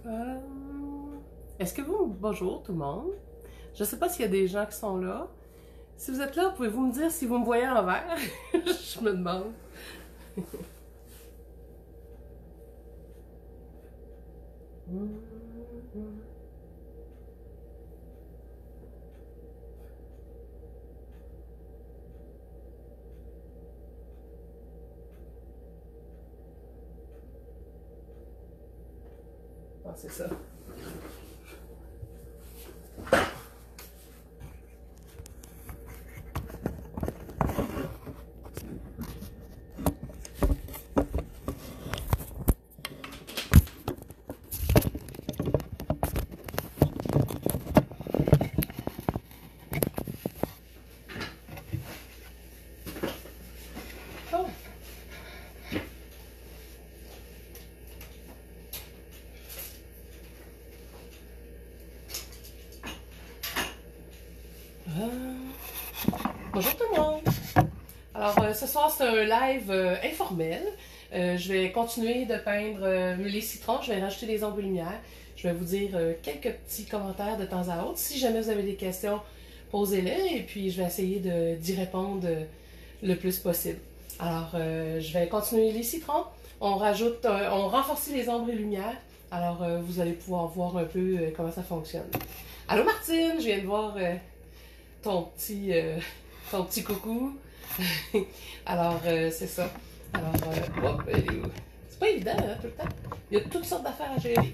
Euh, Est-ce que vous... Bonjour tout le monde. Je ne sais pas s'il y a des gens qui sont là. Si vous êtes là, pouvez-vous me dire si vous me voyez à l'envers? Je me demande. Ah, c'est ça. Oh. Bonjour tout le monde. Alors, ce soir, c'est un live informel. Je vais continuer de peindre les citrons. Je vais rajouter des ombres et lumière. Je vais vous dire quelques petits commentaires de temps à autre. Si jamais vous avez des questions, posez-les et puis je vais essayer d'y répondre le plus possible. Alors, je vais continuer les citrons. On rajoute, on renforce les ombres et lumières. Alors, vous allez pouvoir voir un peu comment ça fonctionne. Allô Martine, je viens de voir ton petit coucou. Alors, c'est ça. Alors, hop, elle est où? C'est pas évident, hein, tout le temps. Il y a toutes sortes d'affaires à gérer.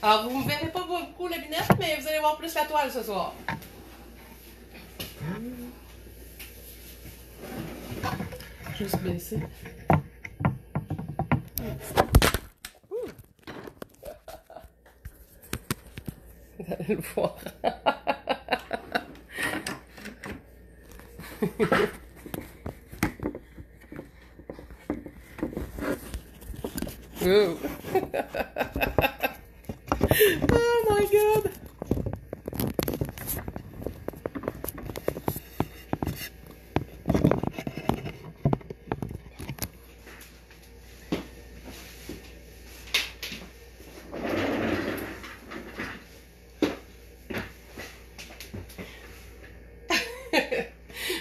Alors, vous ne verrez pas beaucoup la binette, mais vous allez voir plus la toile ce soir. Juste baisser. Vous allez le voir. Oh. Oh my god.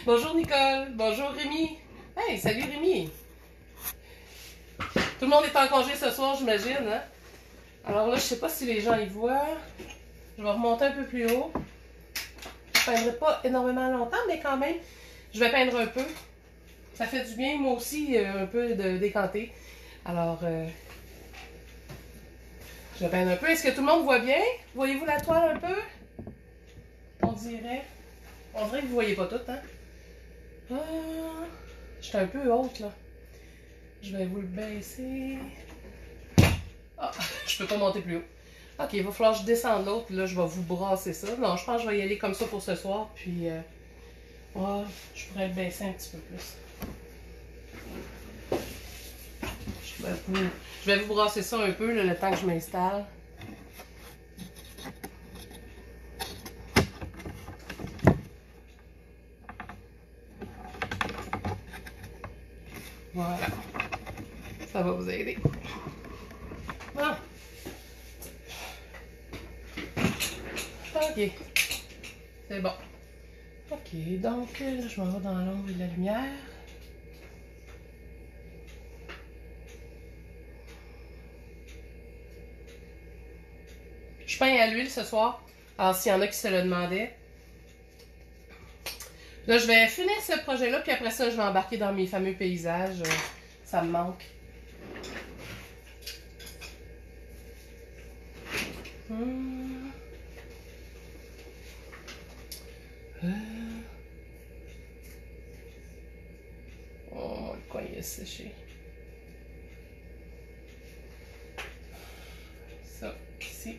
Bonjour Nicole, bonjour Rémi. Hey, salut Rémi. Tout le monde est en congé ce soir, j'imagine, hein? Alors là, je sais pas si les gens y voient. Je vais remonter un peu plus haut. Je peindrai pas énormément longtemps, mais quand même, je vais peindre un peu. Ça fait du bien, moi aussi, un peu de décanter. Alors, je vais peindre un peu. Est-ce que tout le monde voit bien? Voyez-vous la toile un peu? On dirait. On dirait que vous voyez pas tout, hein? Ah, je suis un peu haute, là. Je vais vous le baisser. Ah, je peux pas monter plus haut. Ok, il va falloir que je descende l'autre. Là, je vais vous brasser ça. Non, je pense que je vais y aller comme ça pour ce soir. Puis, ouais, je pourrais le baisser un petit peu plus. Je vais vous brasser ça un peu, là, le temps que je m'installe. Voilà. Ça va vous aider. Bon. Ok. C'est bon. Ok, donc là, je m'en vais dans l'ombre et la lumière. Je peins à l'huile ce soir. Alors, s'il y en a qui se le demandaient. Là, je vais finir ce projet-là, puis après ça, je vais embarquer dans mes fameux paysages. Ça me manque. Oh, le coin il est séché. Ça, ici.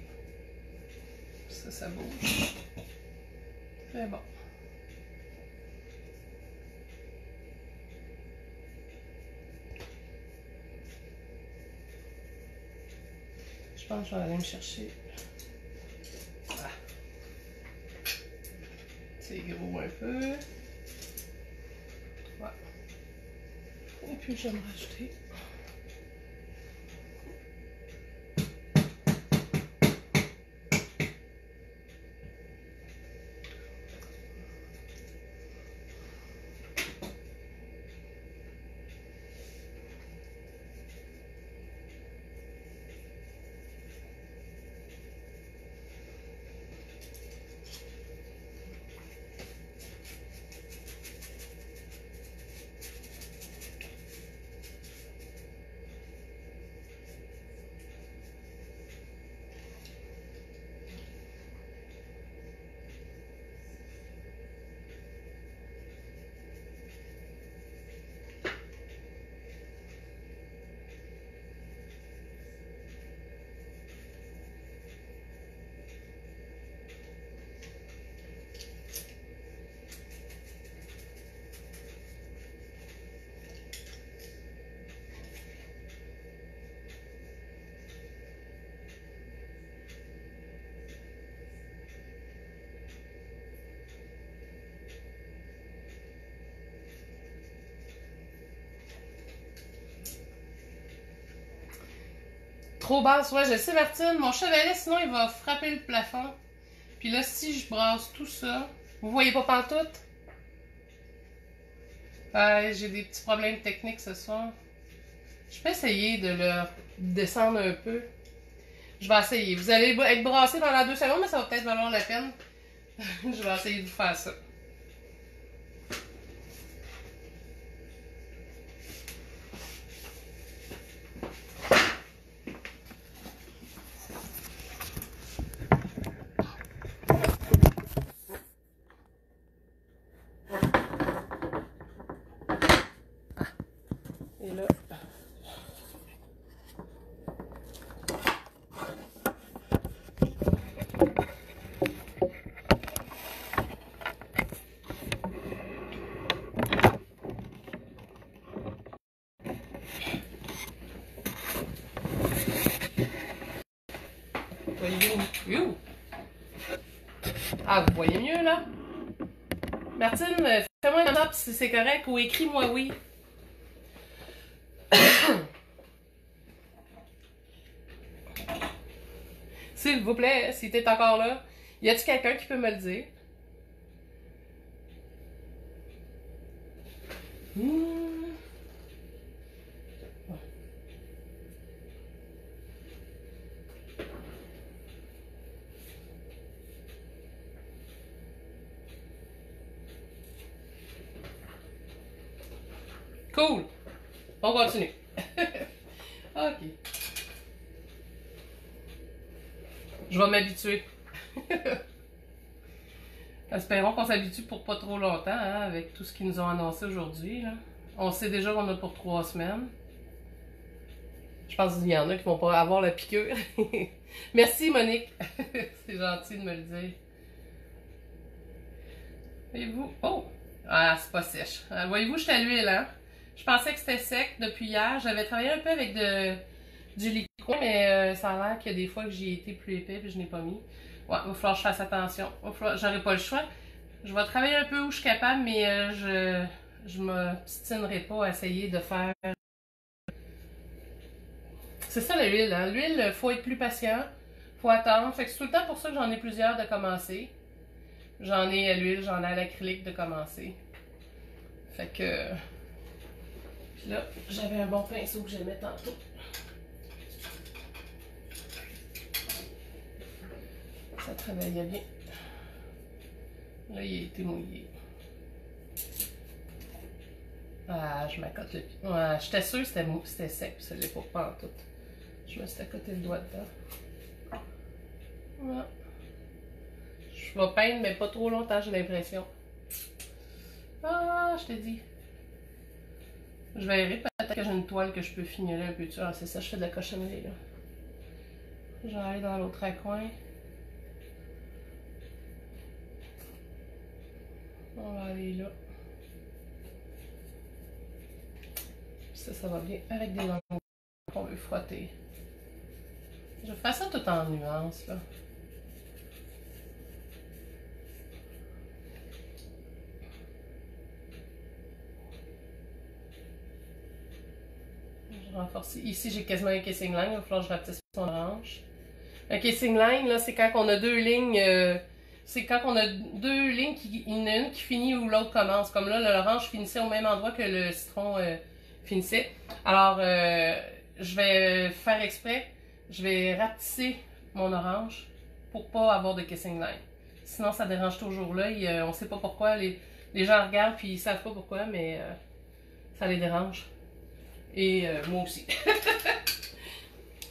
Ça bouge. Très bon. Je pense que je vais aller me chercher. Ah. C'est gros un peu. Ouais. Et puis je vais me rajouter. Trop basse, ouais, je sais, Martine. Mon chevalet, sinon, il va frapper le plafond. Puis là, si je brasse tout ça, vous voyez pas pantoute? J'ai des petits problèmes techniques ce soir. Je peux essayer de le descendre un peu. Je vais essayer. Vous allez être brassé pendant 2 secondes, mais ça va peut-être valoir la peine. Je vais essayer de vous faire ça. Et là... Voyez-vous? Ah, vous voyez mieux, là? Martine, fais-moi un note si c'est correct ou écris-moi oui. S'il vous plaît, si t'es encore là, y a-t-il quelqu'un qui peut me le dire? Cool. On continue. Ok. Je vais m'habituer. Espérons qu'on s'habitue pour pas trop longtemps, hein, avec tout ce qu'ils nous ont annoncé aujourd'hui. On sait déjà qu'on a pour 3 semaines. Je pense qu'il y en a qui vont pas avoir la piqûre. Merci, Monique. C'est gentil de me le dire. Voyez-vous? Oh! Ah, c'est pas sèche. Voyez-vous, je suis à l'huile, hein? Je pensais que c'était sec depuis hier. J'avais travaillé un peu avec du liquide, mais ça a l'air qu'il y a des fois que j'y ai été plus épais et je n'ai pas mis. Ouais, il va falloir que je fasse attention. J'aurai pas le choix. Je vais travailler un peu où je suis capable, mais je m'obstinerai pas à essayer de faire... C'est ça l'huile, hein? L'huile, il faut être plus patient. Faut attendre. Fait que c'est tout le temps pour ça que j'en ai plusieurs de commencer. J'en ai à l'huile, j'en ai à l'acrylique de commencer. Fait que... Puis là, j'avais un bon pinceau que j'aimais tantôt. Ça travaillait bien. Là, il a été mouillé. Ah, je m'accote le pied. Ouais, j'étais sûre que c'était sec, puis ça l'est pas en tout. Je me suis accoté le doigt dedans. Ouais. Je vais peindre, mais pas trop longtemps, j'ai l'impression. Ah, je t'ai dit. Je verrai, peut-être que j'ai une toile que je peux fignoler un peu dessus. Ah, c'est ça, je fais de la cochonnerie, là. Je vais aller dans l'autre coin. On va aller là. Ça va bien avec des langues qu'on veut frotter. Je vais faire ça tout en nuances, là. Je renforce. Ici, j'ai quasiment un casing line. Il va falloir que je rapetisse son orange. Un casing line, là, c'est quand on a 2 lignes. C'est quand on a 2 lignes, il y en a une qui finit où l'autre commence. Comme là, l'orange finissait au même endroit que le citron finissait. Alors, je vais faire exprès. Je vais rapetisser mon orange pour pas avoir de casing line. Sinon, ça dérange toujours l'œil. On sait pas pourquoi. Les gens regardent puis ils savent pas pourquoi, mais ça les dérange. Et moi aussi.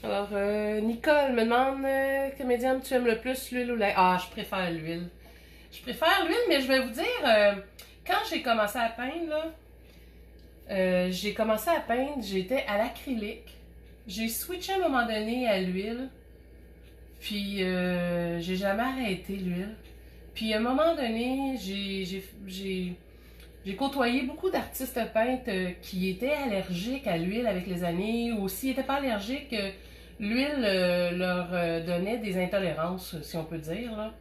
Alors, Nicole me demande quel médium tu aimes le plus, l'huile ou la... Ah, je préfère l'huile. Je préfère l'huile, mais je vais vous dire, quand j'ai commencé à peindre, là, j'étais à l'acrylique. J'ai switché à un moment donné à l'huile. Puis, j'ai jamais arrêté l'huile. Puis, à un moment donné, j'ai côtoyé beaucoup d'artistes peintres qui étaient allergiques à l'huile avec les années, ou s'ils n'étaient pas allergiques, l'huile leur donnait des intolérances, si on peut dire, là,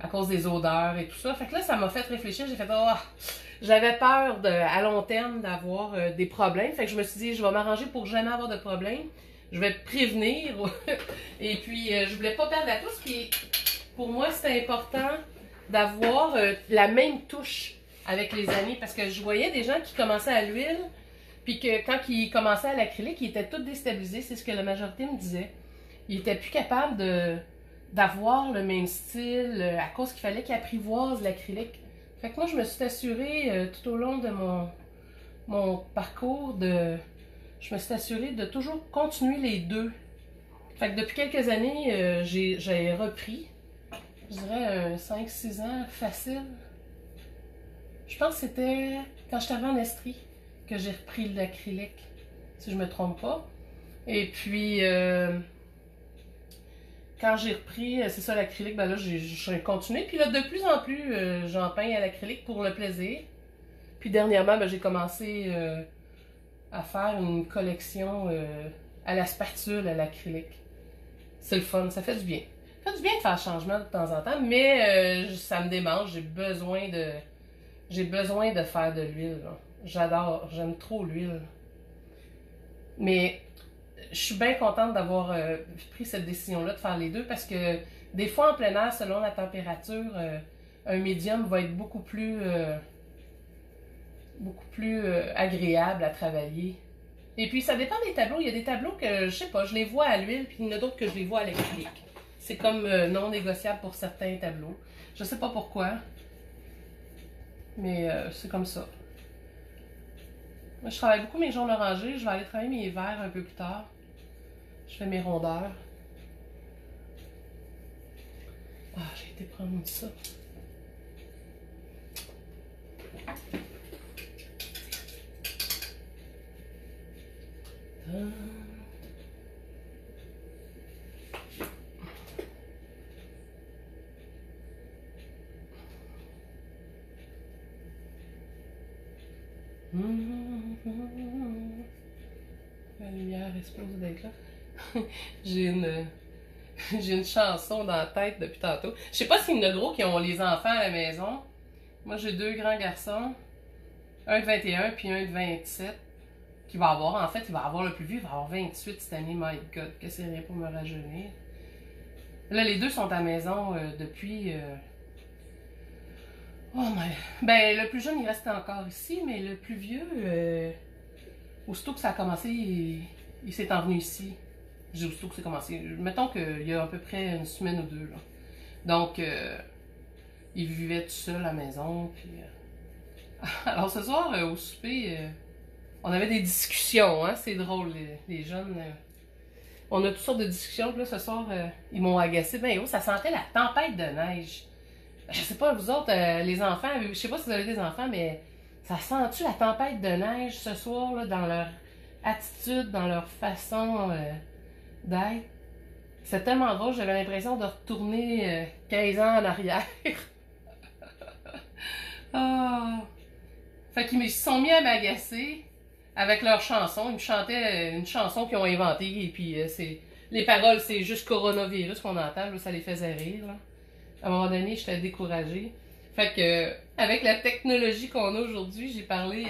à cause des odeurs et tout ça. Fait que là, ça m'a fait réfléchir. J'ai fait, oh, j'avais peur à long terme d'avoir des problèmes. Fait que je me suis dit, je vais m'arranger pour jamais avoir de problème. je vais prévenir. Et puis, je voulais pas perdre la touche. Puis, pour moi, c'était important d'avoir la même touche avec les années. Parce que je voyais des gens qui commençaient à l'huile, puis que quand ils commençaient à l'acrylique, ils étaient tous déstabilisés. C'est ce que la majorité me disait. Ils étaient plus capables d'avoir le même style à cause qu'il fallait qu'ils apprivoisent l'acrylique. Fait que moi, je me suis assurée tout au long de mon parcours je me suis assurée de toujours continuer les deux. Fait que depuis quelques années, j'ai repris, je dirais 5-6 ans facile. Je pense que c'était quand j'étais en Estrie que j'ai repris l'acrylique, si je me trompe pas. Et puis, quand j'ai repris, c'est ça l'acrylique, ben là, j'ai continué. Puis là, de plus en plus, j'en peins à l'acrylique pour le plaisir. Puis dernièrement, ben, j'ai commencé à faire une collection à la spatule, à l'acrylique. C'est le fun, ça fait du bien. Ça fait du bien de faire changement de temps en temps, mais ça me démange, j'ai besoin de faire de l'huile. J'adore, j'aime trop l'huile. Mais je suis bien contente d'avoir pris cette décision-là de faire les deux parce que des fois en plein air, selon la température, un médium va être beaucoup plus agréable à travailler. Et puis ça dépend des tableaux. Il y a des tableaux que, je sais pas, je les vois à l'huile, puis il y en a d'autres que je les vois à l'acrylique. C'est comme non négociable pour certains tableaux. Je sais pas pourquoi, mais c'est comme ça. Moi, je travaille beaucoup mes jaunes orangés. Je vais aller travailler mes verts un peu plus tard. Je fais mes rondeurs. Ah, j'ai été prendre ça. La lumière explose d'être là. J'ai une chanson dans la tête depuis tantôt. Je sais pas s'il y en a gros qui ont les enfants à la maison. Moi, j'ai deux grands garçons. Un de 21 puis un de 27. Qui va avoir, en fait, il va avoir le plus vieux, il va avoir 28 cette année. My God, que c'est rien pour me rajeunir. Là, les deux sont à la maison depuis... Oh my... Ben, le plus jeune, il reste encore ici, mais le plus vieux, aussitôt que ça a commencé, il s'est envenu ici. Je dis aussitôt que c'est commencé. Mettons qu'il y a à peu près une semaine ou deux, là. Donc, il vivait tout seul à la maison, puis... Alors, ce soir, au souper, on avait des discussions, hein, c'est drôle, les jeunes... on a toutes sortes de discussions, puis là, ce soir, ils m'ont agacé. Ben, ça sentait la tempête de neige. Je sais pas, vous autres, les enfants, je sais pas si vous avez des enfants, mais ça sent-tu la tempête de neige ce soir, là, dans leur attitude, dans leur façon d'être? C'est tellement drôle, j'avais l'impression de retourner 15 ans en arrière. Oh. Fait qu'ils me sont mis à m'agacer avec leurs chansons. Ils me chantaient une chanson qu'ils ont inventée, et puis les paroles, c'est juste coronavirus qu'on entend, là, ça les faisait rire, là. À un moment donné, j'étais découragée. Fait que, avec la technologie qu'on a aujourd'hui, j'ai parlé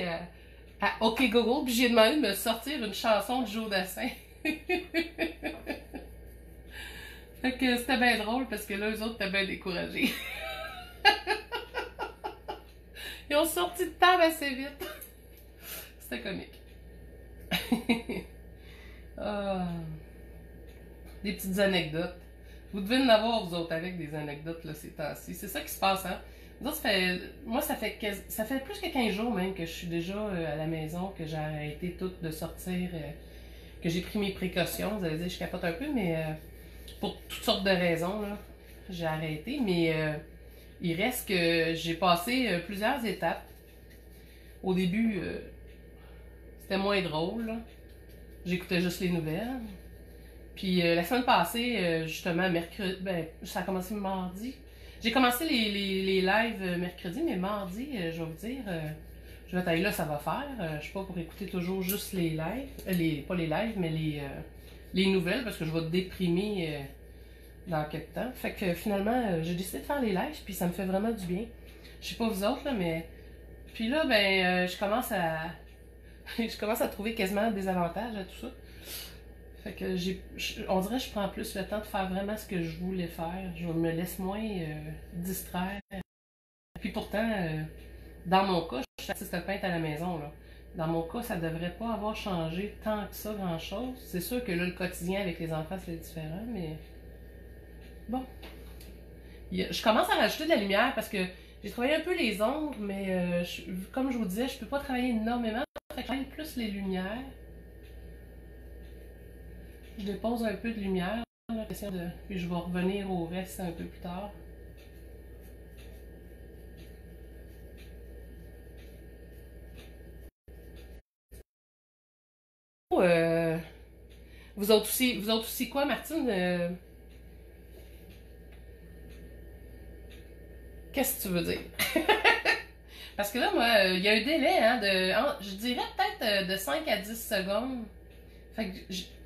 à OK Google, puis j'ai demandé de me sortir une chanson de Joe Dassin. Fait que c'était bien drôle, parce que là, eux autres étaient bien découragés. Ils ont sorti de table assez vite. C'était comique. Des petites anecdotes. Vous devez en avoir, vous autres, avec des anecdotes, là, ces temps-ci. C'est ça qui se passe, hein? Moi, ça fait plus que 15 jours, même, que je suis déjà à la maison, que j'ai arrêté tout de sortir, que j'ai pris mes précautions. Vous allez dire, je capote un peu, mais pour toutes sortes de raisons, là, j'ai arrêté. Mais il reste que j'ai passé plusieurs étapes. Au début, c'était moins drôle, là. J'écoutais juste les nouvelles. Puis la semaine passée, justement, mercredi, ben, ça a commencé mardi. J'ai commencé les lives mercredi, mais mardi, je vais vous dire, je vais être là, ça va faire. Je suis pas pour écouter toujours juste les lives, pas les lives, mais les nouvelles, parce que je vais déprimer dans quelques temps. Fait que finalement, j'ai décidé de faire les lives, puis ça me fait vraiment du bien. Je sais pas vous autres, là, mais... Puis là, ben, je commence à trouver quasiment des avantages à tout ça. Fait que on dirait que je prends plus le temps de faire vraiment ce que je voulais faire. Je me laisse moins distraire. Puis pourtant, dans mon cas, je suis artiste peintre à la maison, là. Dans mon cas, ça devrait pas avoir changé tant que ça, grand-chose. C'est sûr que là, le quotidien avec les enfants, c'est différent, mais... Bon. Je commence à rajouter de la lumière parce que j'ai travaillé un peu les ombres, mais comme je vous disais, je peux pas travailler énormément. Fait que je travaille plus les lumières. Je dépose un peu de lumière, là, puis je vais revenir au reste un peu plus tard. Vous autres aussi quoi, Martine? Qu'est-ce que tu veux dire? Parce que là, moi, il y a un délai, hein, je dirais peut-être de 5 à 10 secondes. Fait que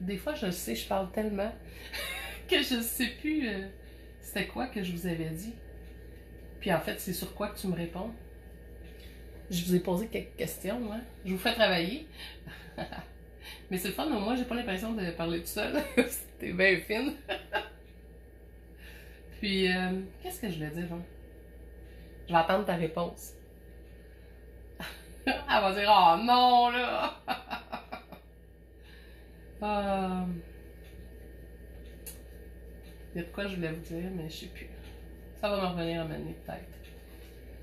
des fois, je le sais, je parle tellement que je sais plus c'était quoi que je vous avais dit. Puis en fait, c'est sur quoi que tu me réponds. Je vous ai posé quelques questions, hein. Je vous fais travailler. Mais c'est le fun, moi, j'ai pas l'impression de parler tout seul. C'était bien fine. Puis, qu'est-ce que je voulais dire, hein? Je vais attendre ta réponse. Elle va dire, oh non, là! Il y a de quoi je voulais vous dire, mais je sais plus. Ça va me revenir à un moment donné, peut-être.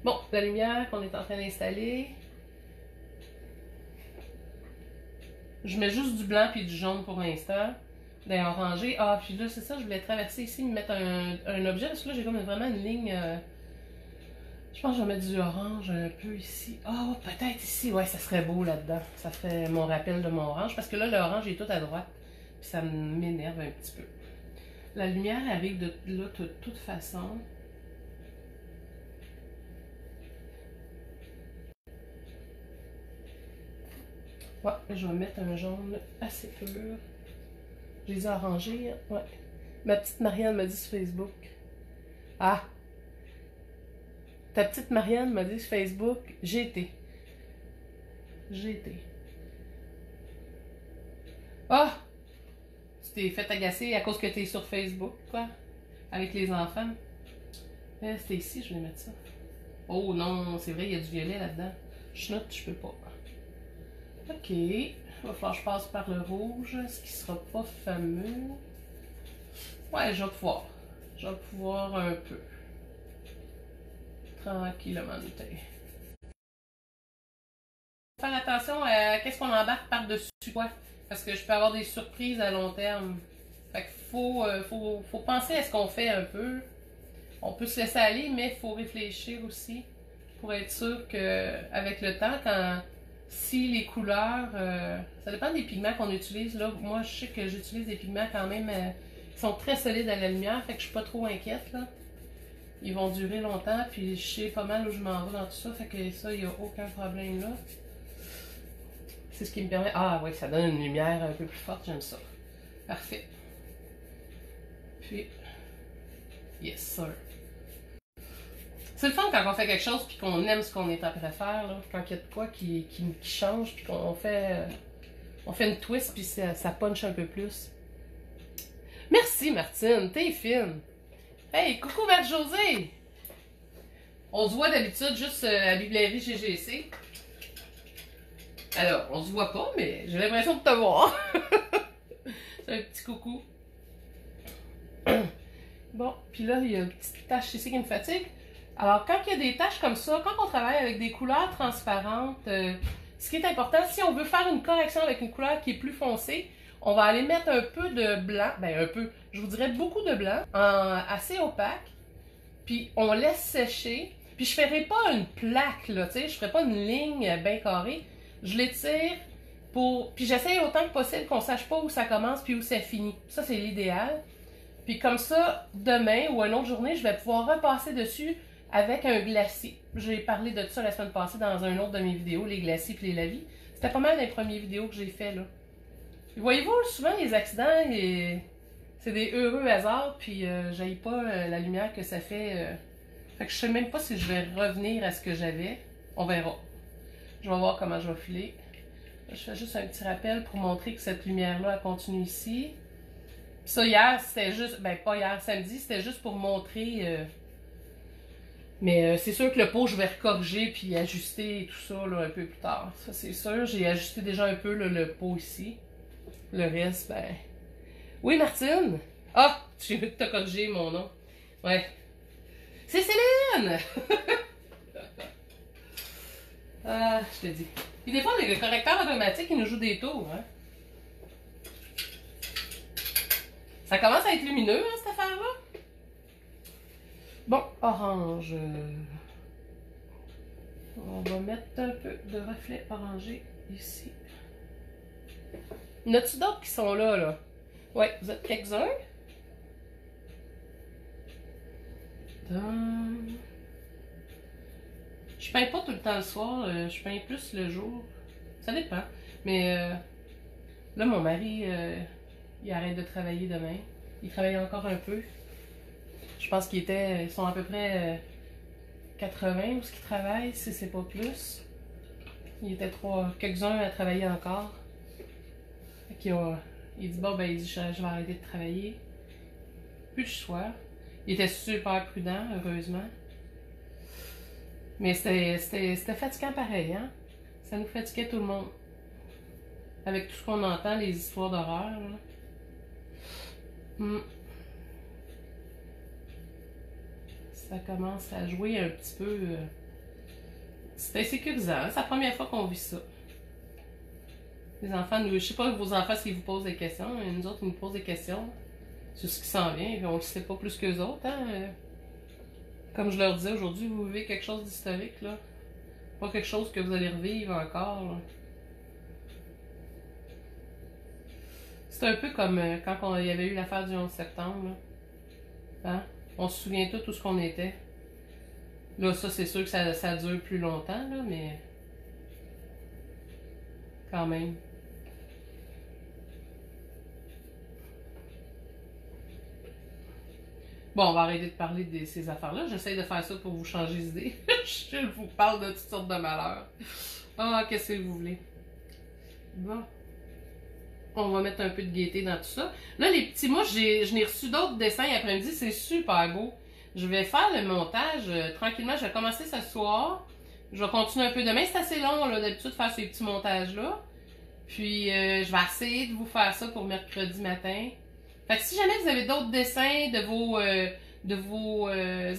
Bon, la lumière qu'on est en train d'installer. Je mets juste du blanc puis du jaune pour l'instant. D'un orangé. Ah, puis là, c'est ça, je voulais traverser ici, me mettre un objet, parce que là, j'ai comme vraiment une ligne... je pense que je vais mettre du orange un peu ici. Ah, peut-être ici, ouais, ça serait beau là-dedans. Ça ferait mon rappel de mon orange, parce que là, l'orange est tout à droite. Puis ça m'énerve un petit peu. La lumière arrive de là de toute façon. Ouais, je vais mettre un jaune assez pur. Je les ai arrangés, ouais. Ma petite Marianne m'a dit sur Facebook. Ah! Ta petite Marianne m'a dit sur Facebook, j'ai été. Ah! Tu t'es fait agacer à cause que t'es sur Facebook, quoi? Avec les enfants. C'était ici, je vais mettre ça. Oh non, c'est vrai, il y a du violet là-dedans. Je note, je peux pas. Ok. Il va falloir que je passe par le rouge, ce qui sera pas fameux. Ouais, je vais pouvoir. Je vais pouvoir un peu. Tranquillement. Faire attention à qu'est-ce qu'on embarque par-dessus quoi. Parce que je peux avoir des surprises à long terme. Fait qu'il faut penser à ce qu'on fait un peu. On peut se laisser aller, mais il faut réfléchir aussi. Pour être sûr qu'avec le temps, si les couleurs, ça dépend des pigments qu'on utilise. Là, moi, je sais que j'utilise des pigments quand même qui sont très solides à la lumière, fait que je suis pas trop inquiète. Là. Ils vont durer longtemps, puis je sais pas mal où je m'en vais dans tout ça, fait que ça, il n'y a aucun problème là. C'est ce qui me permet... Ah oui, ça donne une lumière un peu plus forte, j'aime ça. Parfait. Puis, yes sir. C'est le fun quand on fait quelque chose puis qu'on aime ce qu'on est en train de faire, là. Quand il y a de quoi qui change puis qu'on fait, une twist puis ça punch un peu plus. Merci Martine, t'es fine. Hey, coucou Marc-Josée. On se voit d'habitude juste à la librairie GGC. Alors, on se voit pas, mais j'ai l'impression de te voir. C'est un petit coucou. Bon, puis là, il y a une petite tache ici qui me fatigue. Alors, quand il y a des taches comme ça, quand on travaille avec des couleurs transparentes, ce qui est important, si on veut faire une correction avec une couleur qui est plus foncée, on va aller mettre un peu de blanc, ben un peu, je vous dirais beaucoup de blanc, assez opaque, puis on laisse sécher, puis je ne ferai pas une plaque, là, tu sais, je ne ferai pas une ligne bien carrée, je l'étire puis j'essaye autant que possible qu'on ne sache pas où ça commence puis où ça finit. Ça, c'est l'idéal. Puis comme ça, demain ou une autre journée, je vais pouvoir repasser dessus avec un glacis. J'ai parlé de ça la semaine passée dans un autre de mes vidéos, les glacis et les lavis. C'était pas mal les premières vidéos que j'ai fait là. Voyez-vous, souvent les accidents, c'est des heureux hasards, puis j'aille pas la lumière que ça fait. Fait que je sais même pas si je vais revenir à ce que j'avais. On verra. Je vais voir comment je vais filer. Je fais juste un petit rappel pour montrer que cette lumière-là, elle continue ici. Puis ça, hier, c'était juste... Ben, pas hier, samedi, c'était juste pour montrer... Mais c'est sûr que le pot, je vais recorriger puis ajuster tout ça là, un peu plus tard. Ça, c'est sûr. J'ai ajusté déjà un peu là, le pot ici. Le reste, ben... Oui, Martine? Ah! J'ai vu que t'as corrigé mon nom. Ouais. C'est Céline! Ah, je te dis. Puis des fois, le correcteur automatique, il nous joue des tours, hein. Ça commence à être lumineux, hein, cette affaire-là. Bon, orange. On va mettre un peu de reflet orangé ici. Y en a-tu d'autres qui sont là, là? Ouais, vous êtes quelques-uns. Je peins pas tout le temps le soir, je peins plus le jour. Ça dépend. Mais là, mon mari, il arrête de travailler demain. Il travaille encore un peu. Je pense ils sont à peu près 80 où ils travaillent, si c'est pas plus. Il était quelques-uns à travailler encore. Il dit, bon, ben, il dit, je vais arrêter de travailler. Plus le choix. Il était super prudent, heureusement. Mais c'était fatigant pareil, hein? Ça nous fatiguait tout le monde. Avec tout ce qu'on entend, les histoires d'horreur, là. Ça commence à jouer un petit peu. C'est insécurisant, hein? C'est la première fois qu'on vit ça. Les enfants, je sais pas vos enfants s'ils vous posent des questions, mais nous autres, ils nous posent des questions sur ce qui s'en vient, et on ne sait pas plus qu'eux autres, hein? Comme je leur disais aujourd'hui, vous vivez quelque chose d'historique, là. Pas quelque chose que vous allez revivre encore, là. C'est un peu comme quand il y avait eu l'affaire du 11 septembre, là. Hein? On se souvient tous où ce qu'on était. Là, ça, c'est sûr que ça dure plus longtemps, là, mais... Quand même. Bon, on va arrêter de parler de ces affaires-là. J'essaie de faire ça pour vous changer d'idée. Je vous parle de toutes sortes de malheurs. Ah, qu'est-ce que vous voulez? Bon. On va mettre un peu de gaieté dans tout ça. Là, les petits mouches, je n'ai reçu d'autres dessins après-midi. C'est super beau. Je vais faire le montage tranquillement. Je vais commencer ce soir. Je vais continuer un peu demain. C'est assez long, là, d'habitude, de faire ces petits montages-là. Puis, je vais essayer de vous faire ça pour mercredi matin. Fait que si jamais vous avez d'autres dessins de vos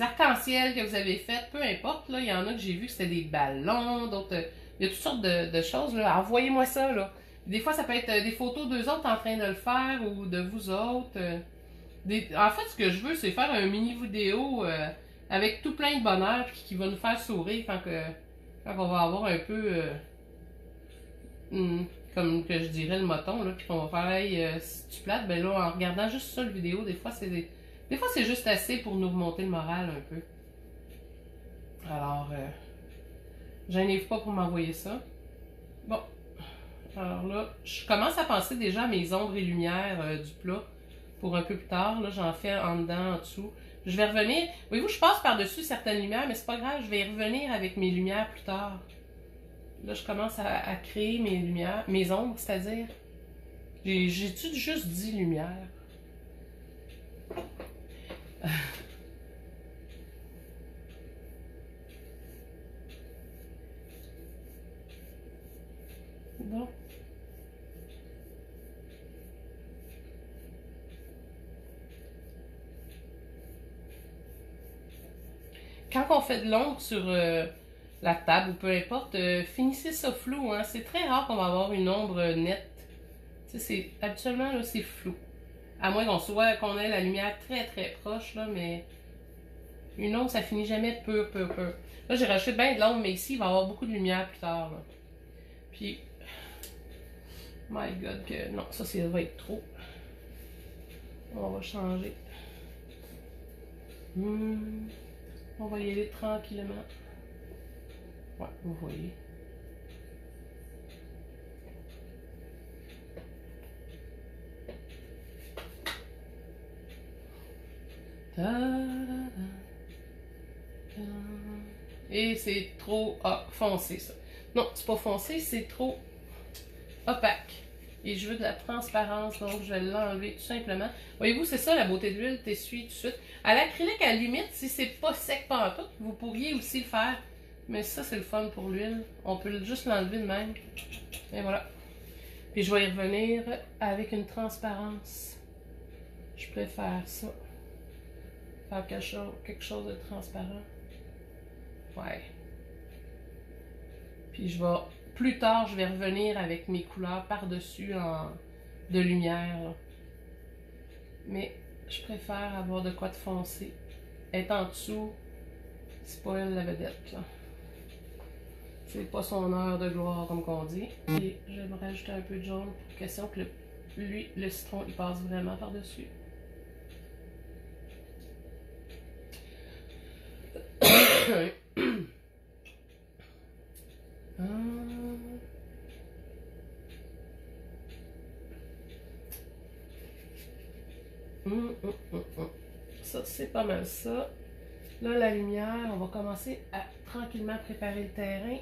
arcs-en-ciel que vous avez fait, peu importe, là, il y en a que j'ai vu que c'était des ballons, d'autres... il y a toutes sortes de choses, là. Envoyez-moi ça, là. Des fois, ça peut être des photos d'eux autres en train de le faire ou de vous autres. En fait, ce que je veux, c'est faire un mini vidéo avec tout plein de bonheur puis qui va nous faire sourire quand on va avoir un peu... comme que je dirais le moton, là, puis qu'on va faire, hey, si tu plates, ben là, en regardant juste ça, le vidéo, des fois, c'est juste assez pour nous remonter le moral un peu. Alors, gênez-vous pas pour m'envoyer ça. Bon. Alors là, je commence à penser déjà à mes ombres et lumières du plat pour un peu plus tard. Là, j'en fais en dedans, en dessous. Je vais revenir. Voyez-vous, je passe par-dessus certaines lumières, mais c'est pas grave, je vais y revenir avec mes lumières plus tard. Là, je commence à créer mes lumières, mes ombres, c'est-à-dire. J'ai-tu juste dit lumière? Bon. Quand on fait de l'ombre sur la table ou peu importe, finissez ça flou, hein. C'est très rare qu'on va avoir une ombre nette. Habituellement, là, c'est flou. À moins qu'on ait la lumière très très proche, là, mais une ombre, ça finit jamais pur. Là, j'ai rajouté bien de l'ombre, mais ici, il va y avoir beaucoup de lumière plus tard, là. Puis, my God, que non, ça va être trop. On va changer. On va y aller tranquillement. Ouais, vous voyez. Et c'est trop foncé, ça. Non, c'est pas foncé, c'est trop opaque. Et je veux de la transparence, donc je vais l'enlever tout simplement. Voyez-vous, c'est ça la beauté de l'huile, t'essuies tout de suite. À l'acrylique, à la limite, si c'est pas sec pas en tout, vous pourriez aussi le faire. Mais ça, c'est le fun pour l'huile. On peut juste l'enlever de même. Et voilà. Puis je vais y revenir avec une transparence. Je préfère ça. Faire quelque chose de transparent. Ouais. Puis je vais... Plus tard, je vais revenir avec mes couleurs par-dessus de lumière. Là. Mais je préfère avoir de quoi de foncé. Être en dessous, c'est pas elle la vedette. C'est pas son heure de gloire, comme qu'on dit. Et je vais me rajouter un peu de jaune pour question que le citron il passe vraiment par-dessus. Ça, c'est pas mal ça. Là, la lumière, on va commencer à tranquillement préparer le terrain.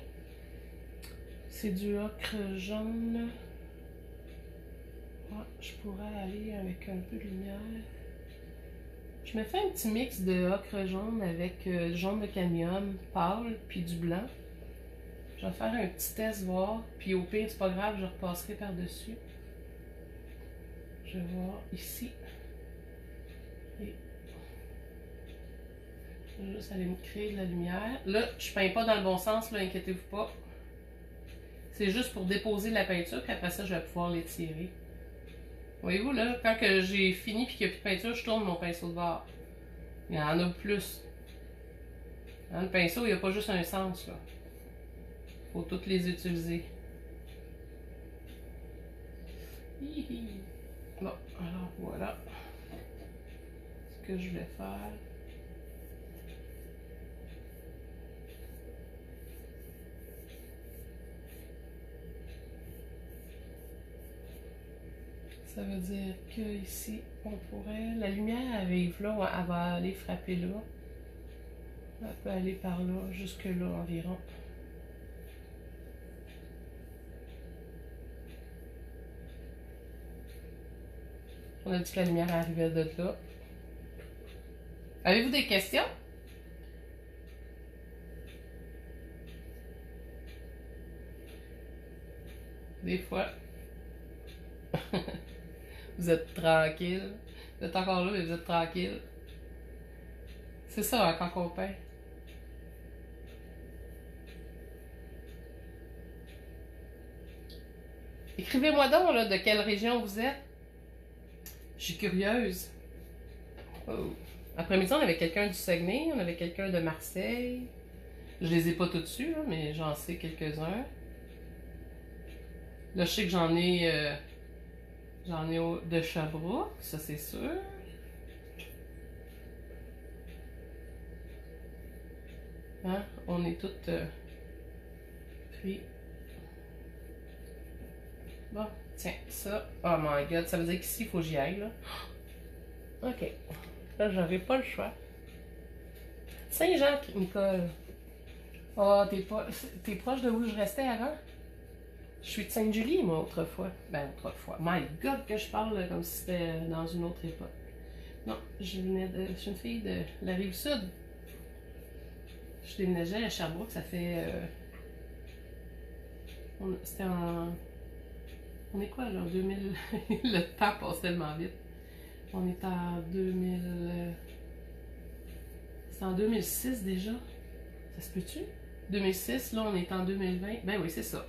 C'est du ocre jaune. Ouais, je pourrais aller avec un peu de lumière. Je me fais un petit mix de ocre jaune avec du jaune de cadmium pâle puis du blanc. Je vais faire un petit test, voir. Puis au pire, c'est pas grave, je repasserai par-dessus. Je vais voir ici. Et je vais juste aller me créer de la lumière. Là, je peins pas dans le bon sens, là, inquiétez-vous pas. C'est juste pour déposer la peinture, puis après ça, je vais pouvoir l'étirer. Voyez-vous, là, quand j'ai fini et qu'il n'y a plus de peinture, je tourne mon pinceau de bord. Il y en a plus. Dans le pinceau, il n'y a pas juste un sens, là. Il faut toutes les utiliser. Hihi. Bon, alors voilà ce que je vais faire. Ça veut dire que ici, on pourrait... La lumière arrive là, elle va aller frapper là. Elle peut aller par là, jusque là environ. On a dit que la lumière arrivait de là. Avez-vous des questions? Des fois. Vous êtes tranquille. Vous êtes encore là, mais vous êtes tranquille. C'est ça, hein, quand on peint. Écrivez-moi donc là, de quelle région vous êtes. Je suis curieuse. Oh. Après-midi, on avait quelqu'un du Saguenay, on avait quelqu'un de Marseille. Je les ai pas tous dessus, là, mais j'en sais quelques-uns. Là, je sais que j'en ai de Sherbrooke, ça c'est sûr. Hein? On est toutes pris. Bon, tiens, ça. Oh my god, ça veut dire qu'ici, il faut que j'y aille, là. Ok. Là, j'aurai pas le choix. Saint-Jean, Nicole. Oh, t'es proche de où je restais avant? Je suis de Sainte-Julie, moi, autrefois. Ben, autrefois. My God, que je parle comme si c'était dans une autre époque. Non, je suis une fille de la Rive-Sud. Je déménageais à Sherbrooke, ça fait... c'était en... On est quoi, là, en 2000... Le temps passe tellement vite. On est en 2000... C'est en 2006 déjà. Ça se peut-tu? 2006, là, on est en 2020. Ben oui, c'est ça.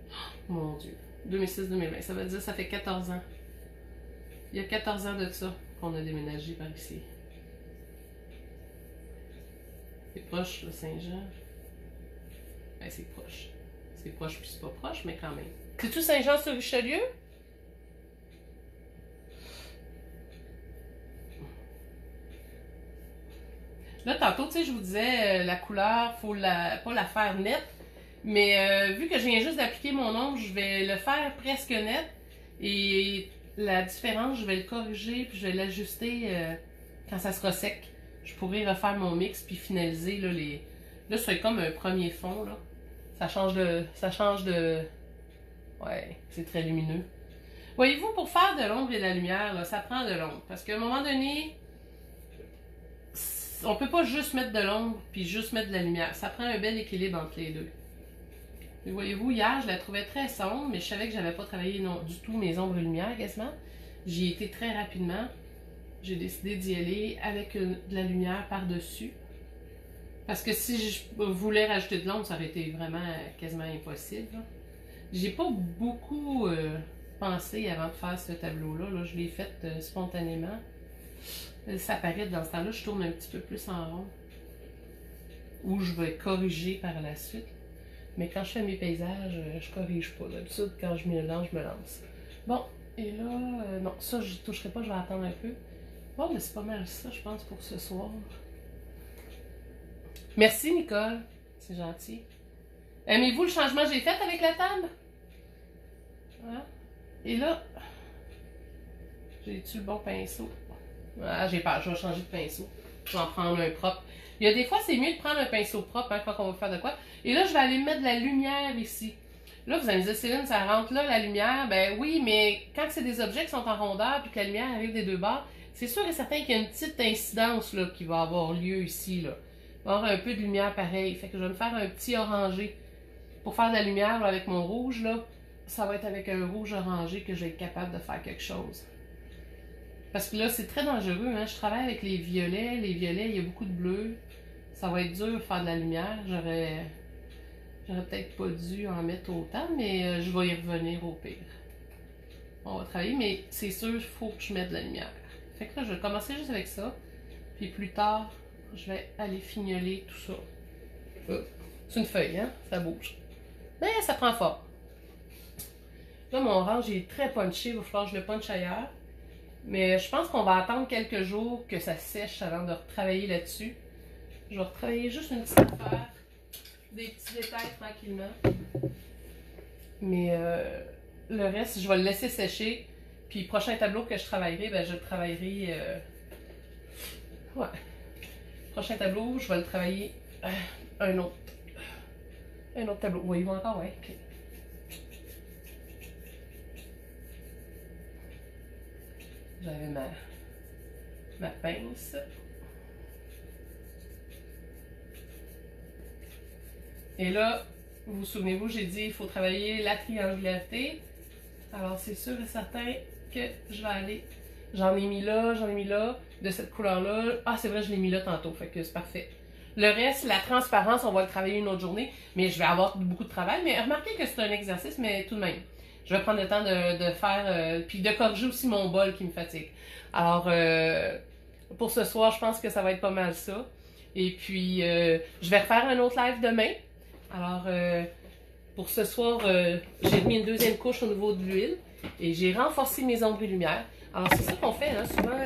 Oh, mon Dieu. 2006-2020, ça veut dire que ça fait 14 ans. Il y a 14 ans de ça qu'on a déménagé par ici. C'est proche, le Saint-Jean. Ben, c'est proche. C'est proche puis c'est pas proche, mais quand même. C'est-tu Saint-Jean-sur-Richelieu? Là, tantôt, tu sais, je vous disais, la couleur, faut pas la faire nette. Mais vu que je viens juste d'appliquer mon ongle, je vais le faire presque net. Et la différence, je vais le corriger puis je vais l'ajuster quand ça sera sec. Je pourrai refaire mon mix puis finaliser là, Là, c'est comme un premier fond, là. Ça change de... Ouais, c'est très lumineux. Voyez-vous, pour faire de l'ombre et de la lumière, là, ça prend de l'ombre. Parce qu'à un moment donné, on peut pas juste mettre de l'ombre puis juste mettre de la lumière. Ça prend un bel équilibre entre les deux. Et voyez-vous, hier, je la trouvais très sombre, mais je savais que j'avais pas travaillé du tout mes ombres et lumières quasiment. J'y ai été très rapidement. J'ai décidé d'y aller avec de la lumière par-dessus. Parce que si je voulais rajouter de l'ombre, ça aurait été vraiment quasiment impossible. J'ai pas beaucoup pensé avant de faire ce tableau-là. Là. Je l'ai fait spontanément. Ça paraît dans ce temps-là, je tourne un petit peu plus en rond. Ou je vais corriger par la suite. Mais quand je fais mes paysages, je corrige pas. D'habitude, quand je me lance, je me lance. Bon, et là, non, ça, je toucherai pas, je vais attendre un peu. Bon, mais c'est pas mal ça, je pense, pour ce soir. Merci, Nicole. C'est gentil. Aimez-vous le changement que j'ai fait avec la table? Hein? Et là, j'ai-tu le bon pinceau? Ah, j'ai peur, je vais changer de pinceau. Je vais en prendre un propre. Il y a des fois, c'est mieux de prendre un pinceau propre hein, quand on va faire de quoi. Et là, je vais aller mettre de la lumière ici. Là, vous allez me dire, Céline, ça rentre là, la lumière. Ben oui, mais quand c'est des objets qui sont en rondeur puis que la lumière arrive des deux bords, c'est sûr et certain qu'il y a une petite incidence là, qui va avoir lieu ici. Là. Il va y avoir un peu de lumière pareil. Fait que je vais me faire un petit orangé. Pour faire de la lumière là, avec mon rouge, là, ça va être avec un rouge orangé que je vais être capable de faire quelque chose. Parce que là, c'est très dangereux. Hein? Je travaille avec les violets. Les violets, il y a beaucoup de bleu. Ça va être dur de faire de la lumière. J'aurais peut-être pas dû en mettre autant, mais je vais y revenir au pire. On va travailler, mais c'est sûr, il faut que je mette de la lumière. Fait que là, je vais commencer juste avec ça. Puis plus tard, je vais aller fignoler tout ça. C'est une feuille, hein? Ça bouge. Mais ça prend fort. Là, mon orange est très punché. Il va falloir que je le punche ailleurs. Mais je pense qu'on va attendre quelques jours que ça sèche avant de retravailler là-dessus. Je vais retravailler juste une petite affaire. Des petits détails tranquillement. Mais le reste, je vais le laisser sécher. Puis le prochain tableau que je travaillerai, ben, je le travaillerai... ouais. Prochain tableau, je vais le travailler un autre tableau. Oui, il va encore, ouais. Okay. J'avais ma pince. Et là, vous souvenez-vous, j'ai dit il faut travailler la triangularité. Alors, c'est sûr et certain que je vais aller... J'en ai mis là, de cette couleur-là. Ah, c'est vrai, je l'ai mis là tantôt, fait que c'est parfait. Le reste, la transparence, on va le travailler une autre journée, mais je vais avoir beaucoup de travail. Mais remarquez que c'est un exercice, mais tout de même. Je vais prendre le temps de faire, puis de corriger aussi mon bol qui me fatigue. Alors, pour ce soir, je pense que ça va être pas mal ça. Et puis, je vais refaire un autre live demain. Alors, pour ce soir, j'ai mis une deuxième couche au niveau de l'huile et j'ai renforcé mes ombres et lumières. Alors, c'est ça qu'on fait, hein, souvent,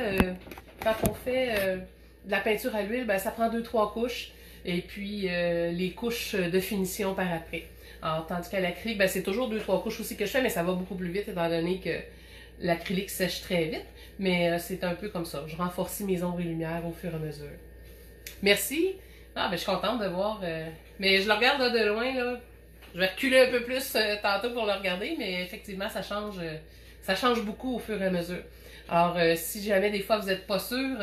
quand on fait de la peinture à l'huile, ben, ça prend 2-3 couches et puis les couches de finition par après. Alors, tandis qu'à l'acrylique, ben, c'est toujours 2-3 couches aussi que je fais, mais ça va beaucoup plus vite étant donné que l'acrylique sèche très vite. Mais c'est un peu comme ça. Je renforce mes ombres et lumières au fur et à mesure. Merci. Ah, ben, je suis contente de voir. Mais je le regarde là, de loin, là. Je vais reculer un peu plus tantôt pour le regarder, mais effectivement, ça change beaucoup au fur et à mesure. Alors, si jamais des fois vous n'êtes pas sûr,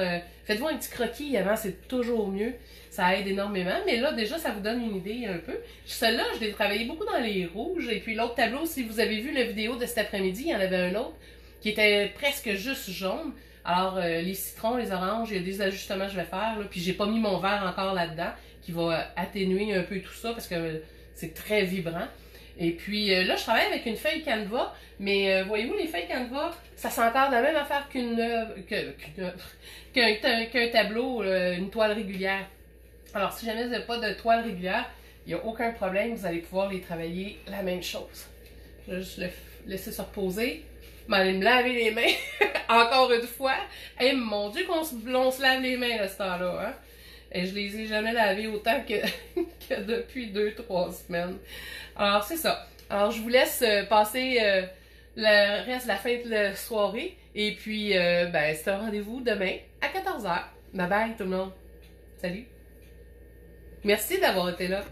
faites-vous un petit croquis avant, c'est toujours mieux. Ça aide énormément, mais là, déjà, ça vous donne une idée un peu. Celle-là, je l'ai travaillé beaucoup dans les rouges, et puis l'autre tableau, si vous avez vu la vidéo de cet après-midi, il y en avait un autre qui était presque juste jaune. Alors, les citrons, les oranges, il y a des ajustements que je vais faire, là, puis j'ai pas mis mon vert encore là-dedans, qui va atténuer un peu tout ça, parce que c'est très vibrant. Et puis là, je travaille avec une feuille Canva, mais voyez-vous, les feuilles Canva, ça s'encadre de la même affaire qu'un tableau, une toile régulière. Alors, si jamais vous n'avez pas de toile régulière, il n'y a aucun problème, vous allez pouvoir les travailler la même chose. Je vais juste le laisser se reposer. M'aller me laver les mains, encore une fois. Hey, mon Dieu qu'on se lave les mains à ce temps-là, hein? Et je les ai jamais lavées autant que, que depuis 2-3 semaines. Alors, c'est ça. Alors, je vous laisse passer le reste de la fin de la soirée. Et puis, ben, c'est un rendez-vous demain à 14h. Bye bye tout le monde. Salut. Merci d'avoir été là.